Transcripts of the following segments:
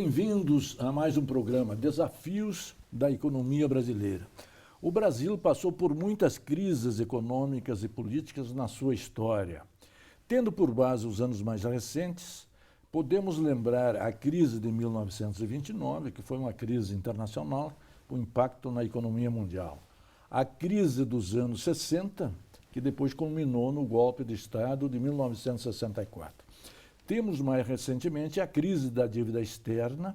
Bem-vindos a mais um programa Desafios da Economia Brasileira. O Brasil passou por muitas crises econômicas e políticas na sua história. Tendo por base os anos mais recentes, podemos lembrar a crise de 1929, que foi uma crise internacional com impacto na economia mundial. A crise dos anos 60, que depois culminou no golpe de Estado de 1964. Temos mais recentemente a crise da dívida externa,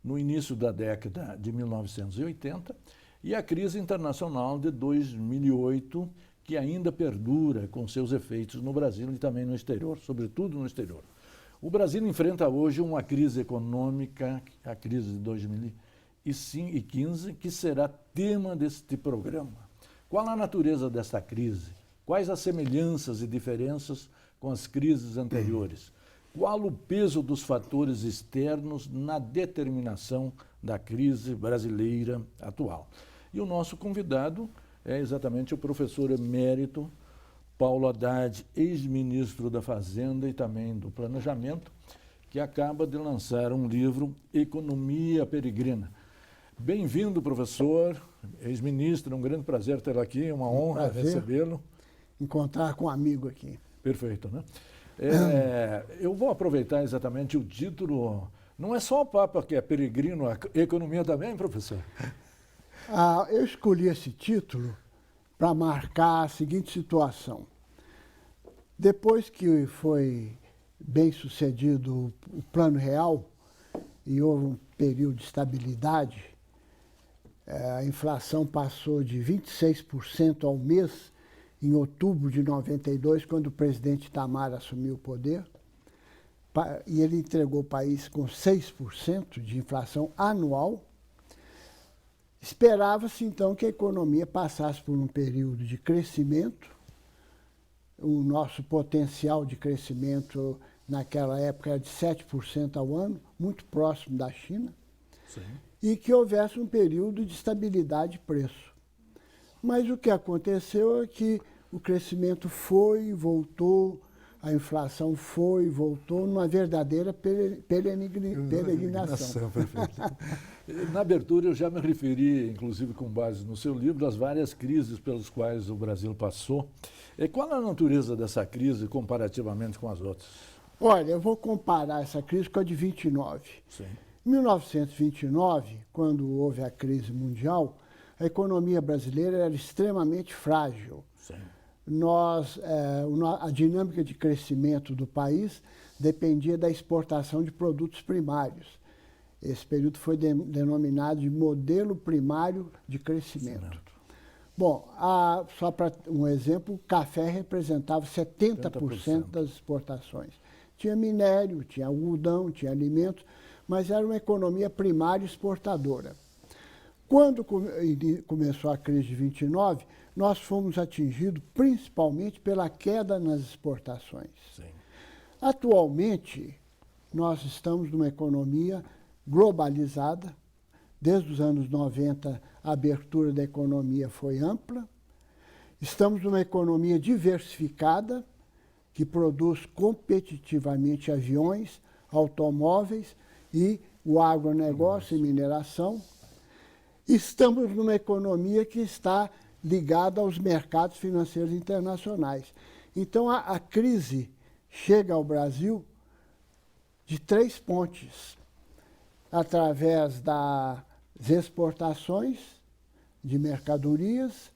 no início da década de 1980, e a crise internacional de 2008, que ainda perdura com seus efeitos no Brasil e também no exterior, sobretudo no exterior. O Brasil enfrenta hoje uma crise econômica, a crise de 2015, que será tema deste programa. Qual a natureza desta crise? Quais as semelhanças e diferenças com as crises anteriores? Qual o peso dos fatores externos na determinação da crise brasileira atual? E o nosso convidado é exatamente o professor emérito Paulo Haddad, ex-ministro da Fazenda e também do Planejamento, que acaba de lançar um livro, Economia Peregrina. Bem-vindo, professor, ex-ministro, é um grande prazer tê-lo aqui, uma honra recebê-lo. Encontrar com um amigo aqui. Perfeito, né? Eu vou aproveitar exatamente o título. Não é só o Papa que é peregrino, a economia também, professor? Eu escolhi esse título para marcar a seguinte situação. Depois que foi bem sucedido o Plano Real e houve um período de estabilidade, a inflação passou de 26% ao mês em outubro de 92, quando o presidente Itamar assumiu o poder, e ele entregou o país com 6% de inflação anual. Esperava-se, então, que a economia passasse por um período de crescimento. O nosso potencial de crescimento naquela época era de 7% ao ano, muito próximo da China. Sim. E que houvesse um período de estabilidade de preço. Mas o que aconteceu é que o crescimento foi e voltou, a inflação foi e voltou, numa verdadeira peregrinação. Perfeito. Na abertura eu já me referi, inclusive com base no seu livro, às várias crises pelas quais o Brasil passou. E qual a natureza dessa crise comparativamente com as outras? Olha, eu vou comparar essa crise com a de 29. Sim. Em 1929, quando houve a crise mundial, a economia brasileira era extremamente frágil. Sim. A dinâmica de crescimento do país dependia da exportação de produtos primários. Esse período foi denominado de modelo primário de crescimento. Bom, só para um exemplo, o café representava 70% das exportações. Tinha minério, tinha algodão, tinha alimentos, mas era uma economia primária exportadora. Quando começou a crise de 29, nós fomos atingidos principalmente pela queda nas exportações. Sim. Atualmente, nós estamos numa economia globalizada. Desde os anos 90, a abertura da economia foi ampla. Estamos numa economia diversificada, que produz competitivamente aviões, automóveis e o agronegócio e mineração. Estamos numa economia que está ligada aos mercados financeiros internacionais. Então, a crise chega ao Brasil de 3 pontes, através das exportações de mercadorias,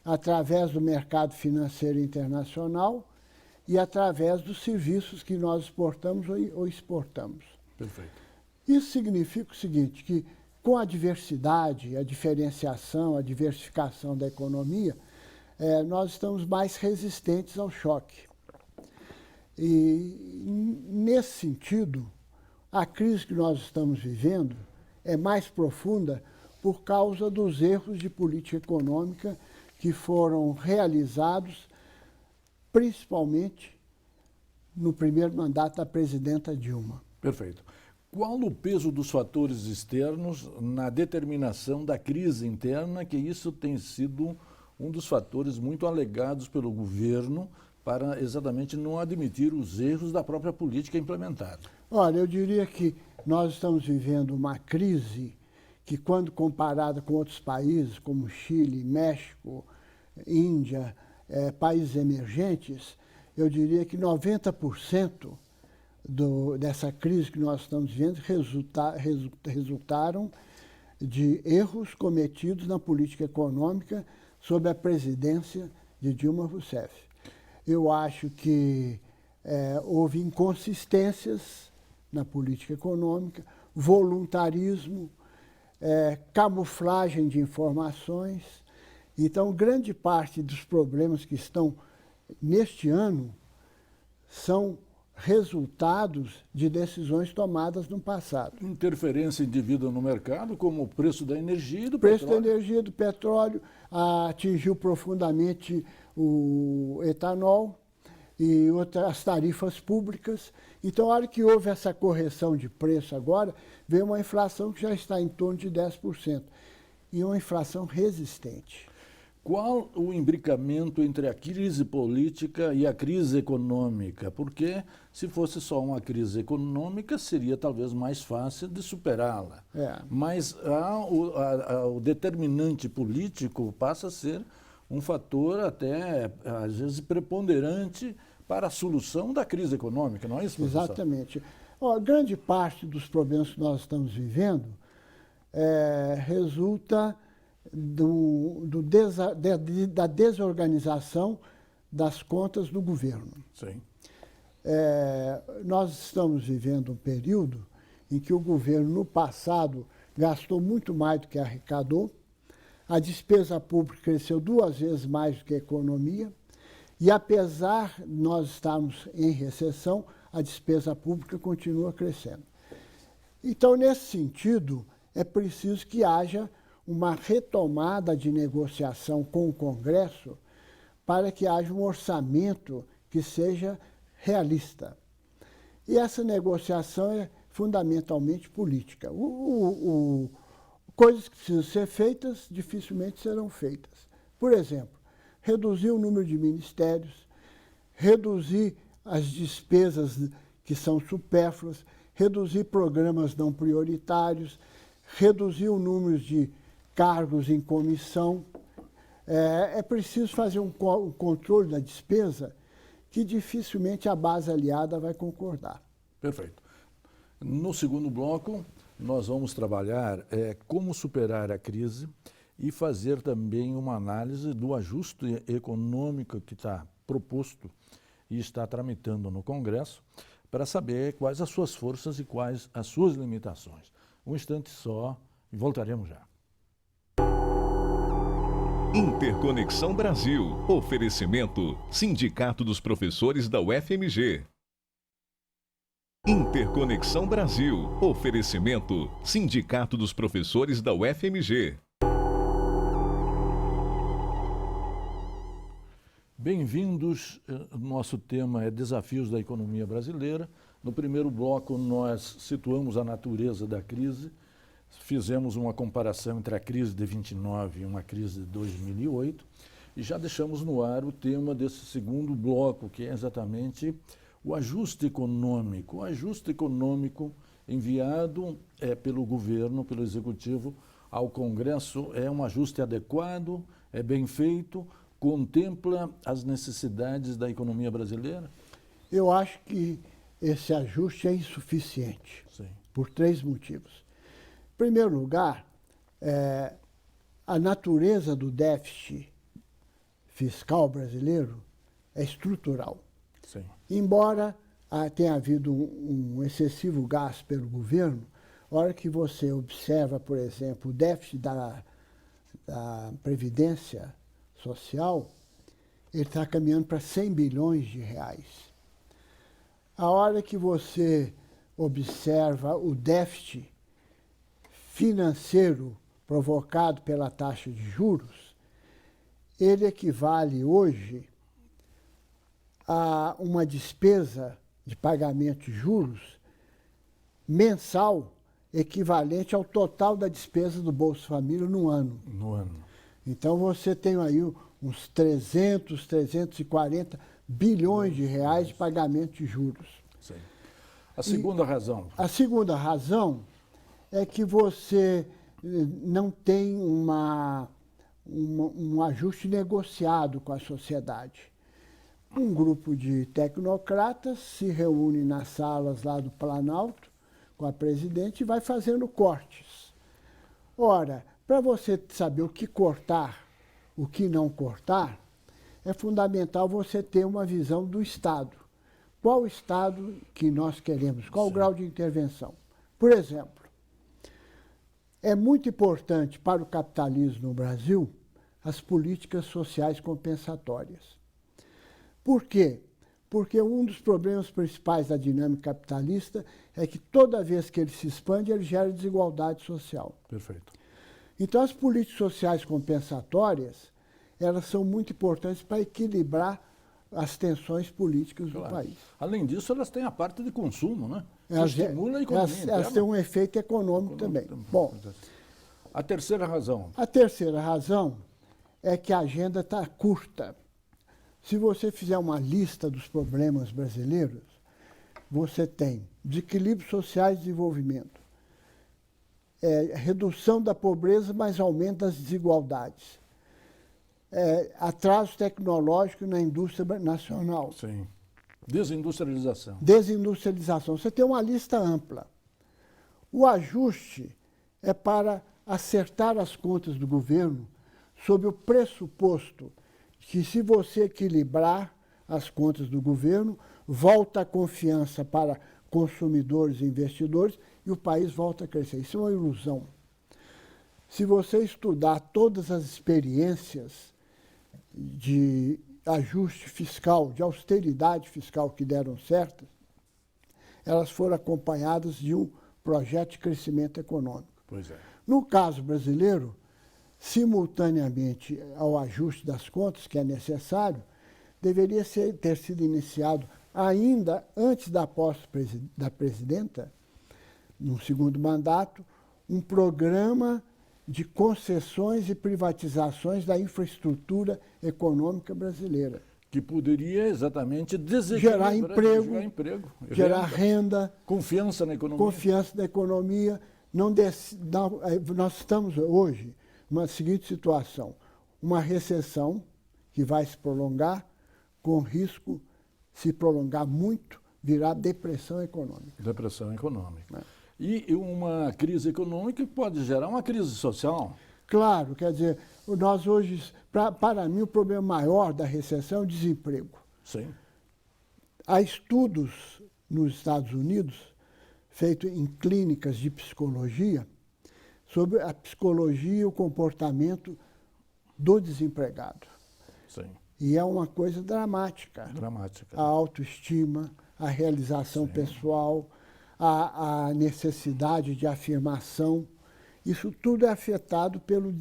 através do mercado financeiro internacional e através dos serviços que nós exportamos ou exportamos. Perfeito. Isso significa o seguinte, que com a diversidade, a diferenciação, a diversificação da economia, nós estamos mais resistentes ao choque. E, nesse sentido, a crise que nós estamos vivendo é mais profunda por causa dos erros de política econômica que foram realizados, principalmente no primeiro mandato da presidenta Dilma. Perfeito. Qual o peso dos fatores externos na determinação da crise interna, que isso tem sido um dos fatores muito alegados pelo governo para exatamente não admitir os erros da própria política implementada? Olha, eu diria que nós estamos vivendo uma crise que, quando comparada com outros países, como Chile, México, Índia, países emergentes, eu diria que 90% dessa crise que nós estamos vivendo resultaram de erros cometidos na política econômica sob a presidência de Dilma Rousseff. Eu acho que houve inconsistências na política econômica, voluntarismo, camuflagem de informações. Então, grande parte dos problemas que estão neste ano são resultados de decisões tomadas no passado. Interferência indevida no mercado, como o preço da energia e do petróleo. O petróleo. preço da energia e do petróleo atingiu profundamente o etanol e outras tarifas públicas. Então, a hora que houve essa correção de preço agora, veio uma inflação que já está em torno de 10%. E uma inflação resistente. Qual o imbricamento entre a crise política e a crise econômica? Porque se fosse só uma crise econômica, seria talvez mais fácil de superá-la. Mas o determinante político passa a ser um fator até, às vezes, preponderante para a solução da crise econômica, não é isso, professor? Exatamente. Grande parte dos problemas que nós estamos vivendo resulta da desorganização das contas do governo. Sim. Nós estamos vivendo um período em que o governo, no passado, gastou muito mais do que arrecadou, a despesa pública cresceu 2 vezes mais do que a economia, e apesar de nós estarmos em recessão, a despesa pública continua crescendo. Então, nesse sentido, é preciso que haja uma retomada de negociação com o Congresso para que haja um orçamento que seja realista. E essa negociação é fundamentalmente política. Coisas que precisam ser feitas dificilmente serão feitas. Por exemplo, reduzir o número de ministérios, reduzir as despesas que são supérfluas, reduzir programas não prioritários, reduzir o número de cargos em comissão. É preciso fazer um controle da despesa que dificilmente a base aliada vai concordar. Perfeito. No segundo bloco, nós vamos trabalhar como superar a crise e fazer também uma análise do ajuste econômico que está proposto e está tramitando no Congresso para saber quais as suas forças e quais as suas limitações. Um instante só e voltaremos já. Interconexão Brasil. Oferecimento: Sindicato dos Professores da UFMG. Interconexão Brasil. Oferecimento: Sindicato dos Professores da UFMG. Bem-vindos. Nosso tema é Desafios da Economia Brasileira. No primeiro bloco, nós situamos a natureza da crise. Fizemos uma comparação entre a crise de 29 e uma crise de 2008 e já deixamos no ar o tema desse segundo bloco, que é exatamente o ajuste econômico. O ajuste econômico enviado pelo governo, pelo Executivo, ao Congresso é um ajuste adequado, é bem feito, contempla as necessidades da economia brasileira? Eu acho que esse ajuste é insuficiente, Sim. Por 3 motivos. Em primeiro lugar, a natureza do déficit fiscal brasileiro é estrutural. Sim. Embora tenha havido um excessivo gasto pelo governo, a hora que você observa, por exemplo, o déficit da Previdência Social, ele está caminhando para 100 bilhões de reais. A hora que você observa o déficit financeiro provocado pela taxa de juros, ele equivale hoje a uma despesa de pagamento de juros mensal equivalente ao total da despesa do Bolsa Família no ano. No ano. Então você tem aí uns 340 bilhões de reais de pagamento de juros. Sim. A segunda razão. A segunda razão é que você não tem um ajuste negociado com a sociedade. Um grupo de tecnocratas se reúne nas salas lá do Planalto com a presidente e vai fazendo cortes. Ora, para você saber o que cortar, o que não cortar, é fundamental você ter uma visão do Estado. Qual o Estado que nós queremos? Qual o grau de intervenção? Por exemplo, é muito importante para o capitalismo no Brasil as políticas sociais compensatórias. Por quê? Porque um dos problemas principais da dinâmica capitalista é que toda vez que ele se expande, ele gera desigualdade social. Perfeito. Então, as políticas sociais compensatórias, elas são muito importantes para equilibrar as tensões políticas do país. Além disso, elas têm a parte de consumo, né? Elas estimula a economia interna. Elas têm um efeito econômico também. Bom, a terceira razão. A terceira razão é que a agenda está curta. Se você fizer uma lista dos problemas brasileiros, você tem desequilíbrios sociais e desenvolvimento, redução da pobreza, mas aumento das desigualdades, atraso tecnológico na indústria nacional. Sim. Desindustrialização. Desindustrialização. Você tem uma lista ampla. O ajuste é para acertar as contas do governo sob o pressuposto que, se você equilibrar as contas do governo, volta a confiança para consumidores e investidores e o país volta a crescer. Isso é uma ilusão. Se você estudar todas as experiências de ajuste fiscal, de austeridade fiscal que deram certo, elas foram acompanhadas de um projeto de crescimento econômico. Pois é. No caso brasileiro, simultaneamente ao ajuste das contas, que é necessário, deveria ter sido iniciado ainda antes da posse da presidenta, no segundo mandato, um programa de concessões e privatizações da infraestrutura econômica brasileira. Que poderia exatamente gerar emprego, gerar renda, confiança na economia. Confiança na economia. Nós estamos hoje numa seguinte situação: uma recessão que vai se prolongar, com risco, se prolongar muito, virar depressão econômica. Depressão econômica. E uma crise econômica pode gerar uma crise social. Claro, quer dizer, nós hoje, para mim, o problema maior da recessão é o desemprego. Sim. Há estudos nos Estados Unidos, feitos em clínicas de psicologia, sobre a psicologia e o comportamento do desempregado. Sim. E é uma coisa dramática. Dramática. A autoestima, a realização pessoal, a necessidade de afirmação. Isso tudo é afetado pela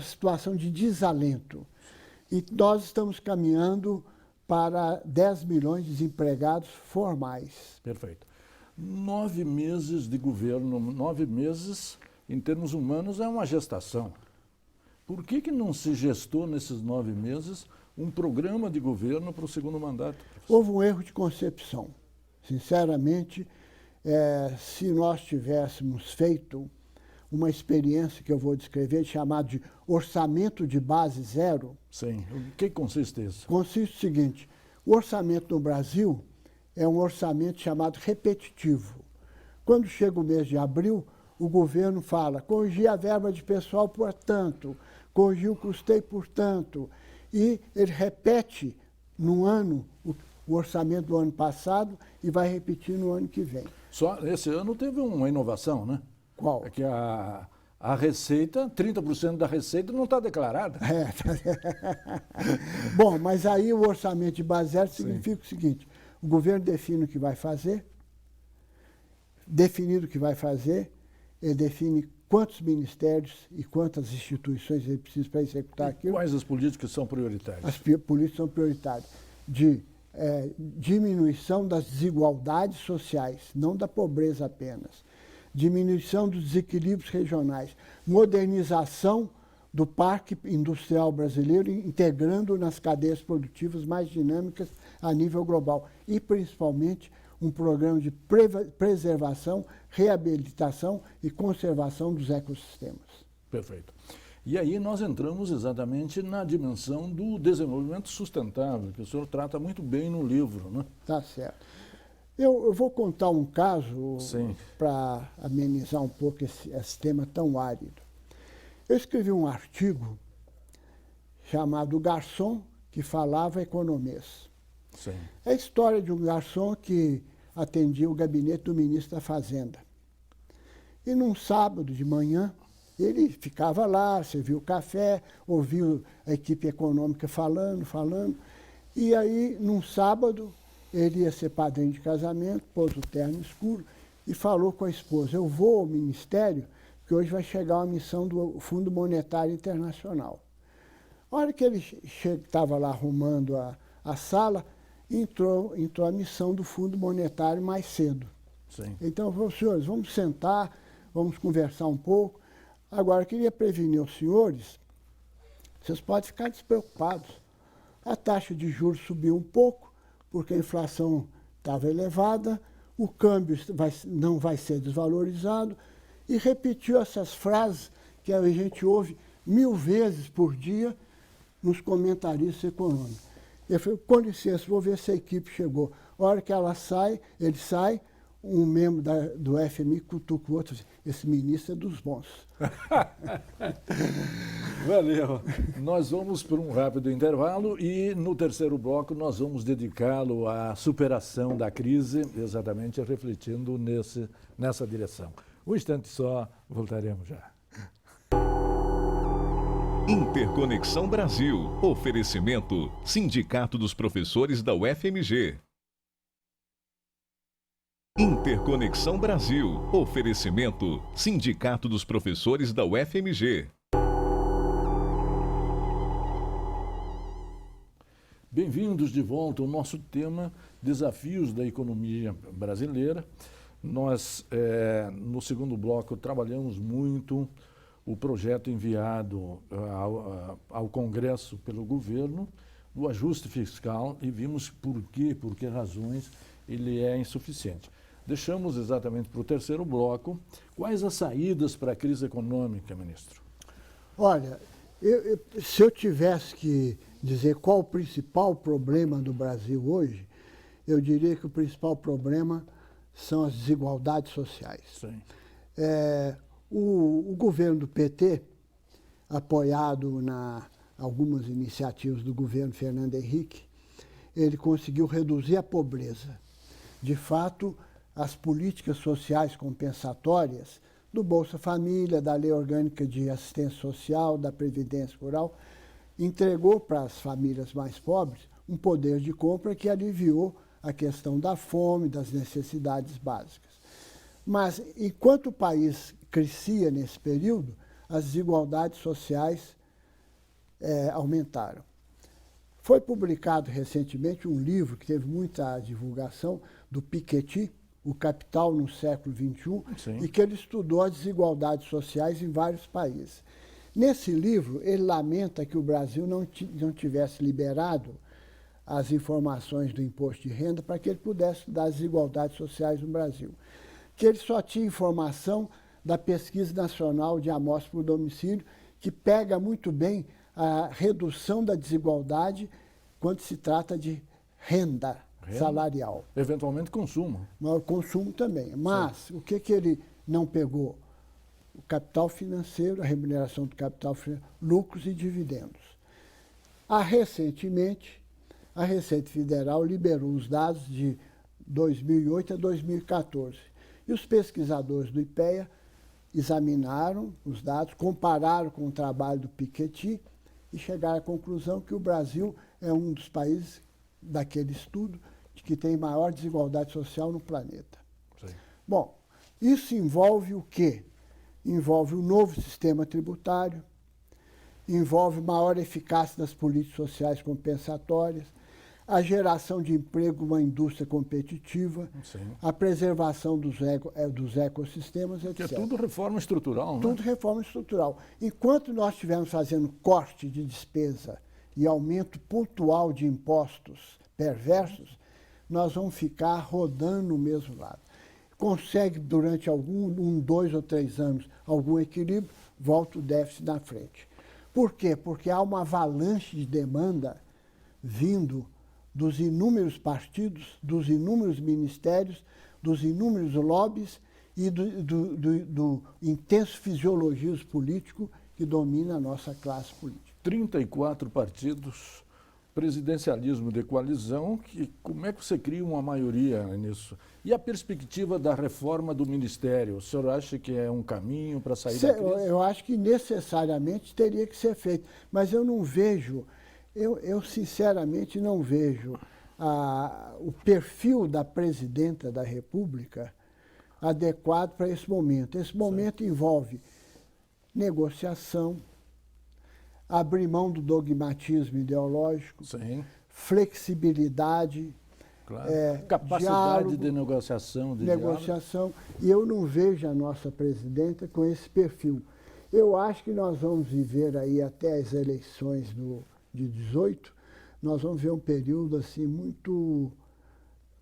situação de desalento. E nós estamos caminhando para 10 milhões de desempregados formais. Perfeito. 9 meses de governo, 9 meses, em termos humanos, é uma gestação. Por que não se gestou nesses 9 meses um programa de governo para o segundo mandato? Professor? Houve um erro de concepção. Sinceramente, se nós tivéssemos feito uma experiência que eu vou descrever, chamada de orçamento de base zero. Sim. O que consiste isso? Consiste no seguinte: o orçamento no Brasil é um orçamento chamado repetitivo. Quando chega o mês de abril, o governo fala: corrigir a verba de pessoal por tanto, corrigir o custeio por tanto. E ele repete no ano o orçamento do ano passado e vai repetir no ano que vem. Só esse ano teve uma inovação, né? Qual? É que a receita, 30% da receita não está declarada. Bom, mas aí o orçamento de base zero significa o seguinte: o governo define o que vai fazer, definido o que vai fazer, ele define quantos ministérios e quantas instituições ele precisa para executar aquilo. Quais as políticas são prioritárias? As políticas são prioritárias. De diminuição das desigualdades sociais, não da pobreza apenas. Diminuição dos desequilíbrios regionais. Modernização do parque industrial brasileiro, integrando nas cadeias produtivas mais dinâmicas a nível global. E, principalmente, um programa de preservação, reabilitação e conservação dos ecossistemas. Perfeito. E aí nós entramos exatamente na dimensão do desenvolvimento sustentável, que o senhor trata muito bem no livro, né? Tá certo. Eu vou contar um caso para amenizar um pouco esse tema tão árido. Eu escrevi um artigo chamado O Garçom que Falava Economês. Sim. É a história de um garçom que atendia o gabinete do ministro da Fazenda. E num sábado de manhã, ele ficava lá, servia o café, ouvia a equipe econômica falando. E aí, num sábado, ele ia ser padrinho de casamento, pôs o terno escuro e falou com a esposa: eu vou ao ministério, que hoje vai chegar uma missão do Fundo Monetário Internacional. A hora que ele estava lá arrumando a sala, entrou a missão do Fundo Monetário mais cedo. Sim. Então, falou: senhores, vamos sentar, vamos conversar um pouco. Agora, eu queria prevenir os senhores, vocês podem ficar despreocupados. A taxa de juros subiu um pouco, porque a inflação estava elevada, o câmbio não vai ser desvalorizado, e repetiu essas frases que a gente ouve 1000 vezes por dia nos comentaristas econômicos. Ele falou: com licença, vou ver se a equipe chegou. A hora que ele sai, um membro do FMI cutuca o outro e diz: esse ministro é dos bons. Valeu. Nós vamos para um rápido intervalo e no terceiro bloco nós vamos dedicá-lo à superação da crise, exatamente refletindo nessa direção. Um instante só, voltaremos já. Interconexão Brasil. Oferecimento: Sindicato dos Professores da UFMG. Interconexão Brasil. Oferecimento: Sindicato dos Professores da UFMG. Bem-vindos de volta ao nosso tema Desafios da Economia Brasileira. Nós, no segundo bloco, trabalhamos muito o projeto enviado ao Congresso pelo governo do ajuste fiscal e vimos por que razões ele é insuficiente. Deixamos exatamente para o terceiro bloco. Quais as saídas para a crise econômica, ministro? Olha, se eu tivesse que dizer qual o principal problema do Brasil hoje, eu diria que o principal problema são as desigualdades sociais. Sim. O governo do PT, apoiado algumas iniciativas do governo Fernando Henrique, ele conseguiu reduzir a pobreza. De fato, as políticas sociais compensatórias do Bolsa Família, da Lei Orgânica de Assistência Social, da Previdência Rural, entregou para as famílias mais pobres um poder de compra que aliviou a questão da fome, das necessidades básicas. Mas, enquanto o país crescia nesse período, as desigualdades sociais aumentaram. Foi publicado recentemente um livro que teve muita divulgação, do Piketty, O Capital no Século XXI, Sim. e que ele estudou as desigualdades sociais em vários países. Nesse livro, ele lamenta que o Brasil não tivesse liberado as informações do imposto de renda para que ele pudesse estudar as desigualdades sociais no Brasil. Que ele só tinha informação da Pesquisa Nacional de Amostra por Domicílio, que pega muito bem a redução da desigualdade quando se trata de renda salarial. Eventualmente consumo. Mas o consumo também. Mas sim, o que ele não pegou? O capital financeiro, a remuneração do capital financeiro, lucros e dividendos. Recentemente, a Receita Federal liberou os dados de 2008 a 2014. E os pesquisadores do IPEA examinaram os dados, compararam com o trabalho do Piketty e chegaram à conclusão que o Brasil é um dos países daquele estudo que tem maior desigualdade social no planeta. Sim. Bom, isso envolve o quê? Envolve um novo sistema tributário, envolve maior eficácia das políticas sociais compensatórias, a geração de emprego, uma indústria competitiva, Sim, a preservação dos ecossistemas, etc. que é tudo reforma estrutural, Tudo né? reforma estrutural. Enquanto nós estivermos fazendo corte de despesa e aumento pontual de impostos perversos, nós vamos ficar rodando no mesmo lado. Consegue, durante 2 ou 3 anos, algum equilíbrio, volta o déficit na frente. Por quê? Porque há uma avalanche de demanda vindo dos inúmeros partidos, dos inúmeros ministérios, dos inúmeros lobbies e do intenso fisiologismo político que domina a nossa classe política. 34 partidos, presidencialismo de coalizão, como é que você cria uma maioria nisso? E a perspectiva da reforma do Ministério, o senhor acha que é um caminho para sair da crise? Eu acho que necessariamente teria que ser feito, mas eu não vejo, eu sinceramente não vejo o perfil da presidenta da República adequado para esse momento. Esse momento envolve negociação, abrir mão do dogmatismo ideológico, Sim, flexibilidade, claro. Capacidade diálogo, de negociação. E eu não vejo a nossa presidenta com esse perfil. Eu acho que nós vamos viver aí até as eleições de 18, nós vamos ver um período assim muito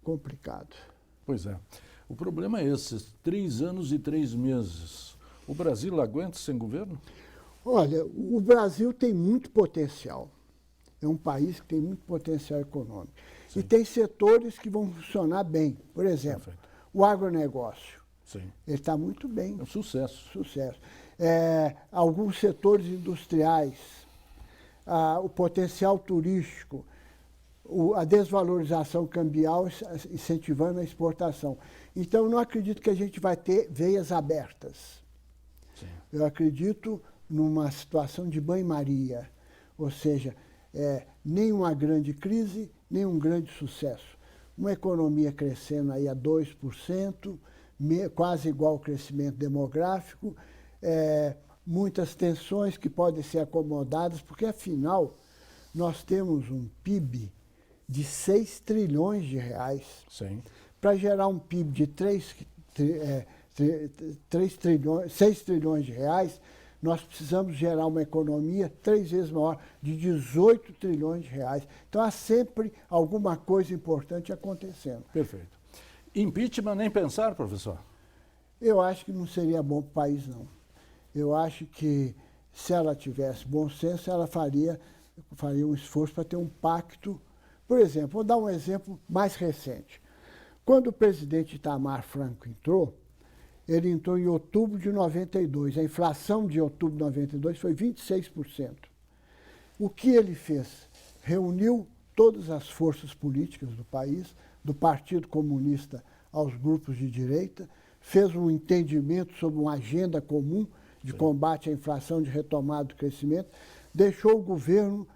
complicado. Pois é. O problema é esse, 3 anos e 3 meses. O Brasil aguenta sem governo? Olha, o Brasil tem muito potencial. É um país que tem muito potencial econômico. Sim. E tem setores que vão funcionar bem. Por exemplo, perfeito, o agronegócio. Sim. Ele está muito bem. É um sucesso. Sucesso. Alguns setores industriais, o potencial turístico, a desvalorização cambial incentivando a exportação. Então, eu não acredito que a gente vai ter veias abertas. Sim. Eu acredito numa situação de banho-maria, ou seja, nem uma grande crise, nem um grande sucesso. Uma economia crescendo aí a 2%, quase igual ao crescimento demográfico, muitas tensões que podem ser acomodadas, porque, afinal, nós temos um PIB de 6 trilhões de reais. Sim. Para gerar um PIB de 6 trilhões de reais, nós precisamos gerar uma economia 3 vezes maior, de 18 trilhões de reais. Então, há sempre alguma coisa importante acontecendo. Perfeito. Impeachment nem pensar, professor? Eu acho que não seria bom para o país, não. Eu acho que, se ela tivesse bom senso, ela faria um esforço para ter um pacto. Por exemplo, vou dar um exemplo mais recente. Quando o presidente Itamar Franco entrou, ele entrou em outubro de 92. A inflação de outubro de 92 foi 26%. O que ele fez? Reuniu todas as forças políticas do país, do Partido Comunista aos grupos de direita, fez um entendimento sobre uma agenda comum de combate à inflação, de retomada do crescimento, deixou o governo,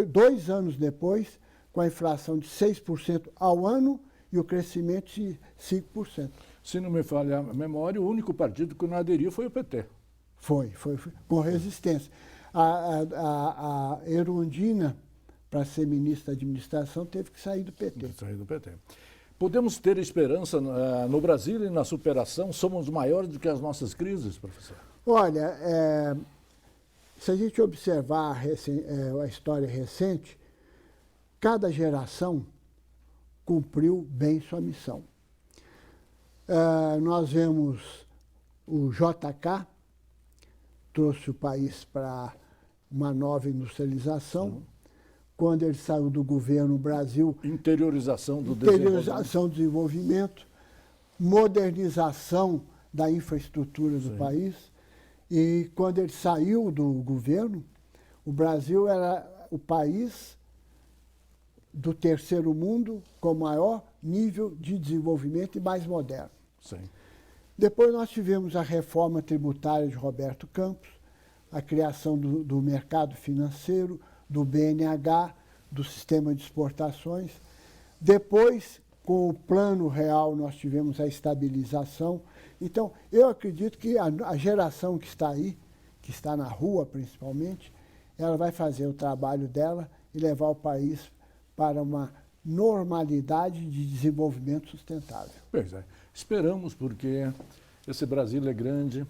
2 anos depois, com a inflação de 6% ao ano e o crescimento de 5%. Se não me falha a memória, o único partido que não aderiu foi o PT. Foi com resistência. A Erundina, para ser ministra da administração, teve que sair do PT. Sair do PT. Podemos ter esperança no Brasil e na superação? Somos maiores do que as nossas crises, professor? Olha, se a gente observar a história recente, cada geração cumpriu bem sua missão. Nós vemos o JK, trouxe o país para uma nova industrialização. Sim. Quando ele saiu do governo, o Brasil... Interiorização do desenvolvimento, modernização da infraestrutura do país. E quando ele saiu do governo, o Brasil era o país do terceiro mundo com maior nível de desenvolvimento e mais moderno. Sim. Depois nós tivemos a reforma tributária de Roberto Campos, a criação do mercado financeiro, do BNH, do sistema de exportações. Depois, com o Plano Real, nós tivemos a estabilização. Então, eu acredito que a geração que está aí, que está na rua principalmente, ela vai fazer o trabalho dela e levar o país para uma normalidade de desenvolvimento sustentável. Pois é. Esperamos, porque esse Brasil é grande,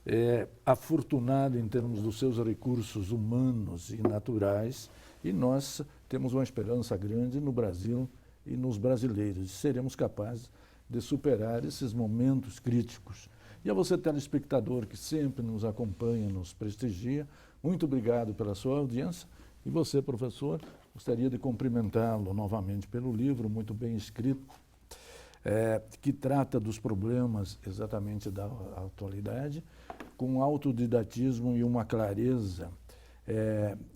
é afortunado em termos dos seus recursos humanos e naturais, e nós temos uma esperança grande no Brasil e nos brasileiros. E seremos capazes de superar esses momentos críticos. E a você, telespectador, que sempre nos acompanha, nos prestigia, muito obrigado pela sua audiência. E você, professor, gostaria de cumprimentá-lo novamente pelo livro, muito bem escrito, que trata dos problemas exatamente da atualidade, com um autodidatismo e uma clareza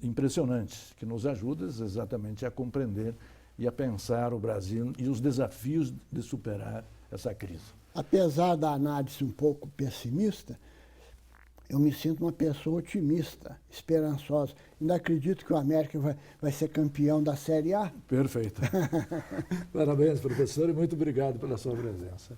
impressionantes, que nos ajuda exatamente a compreender e a pensar o Brasil e os desafios de superar essa crise. Apesar da análise um pouco pessimista, eu me sinto uma pessoa otimista, esperançosa. Ainda acredito que o América vai ser campeão da Série A. Perfeito. Parabéns, professor, e muito obrigado pela sua presença.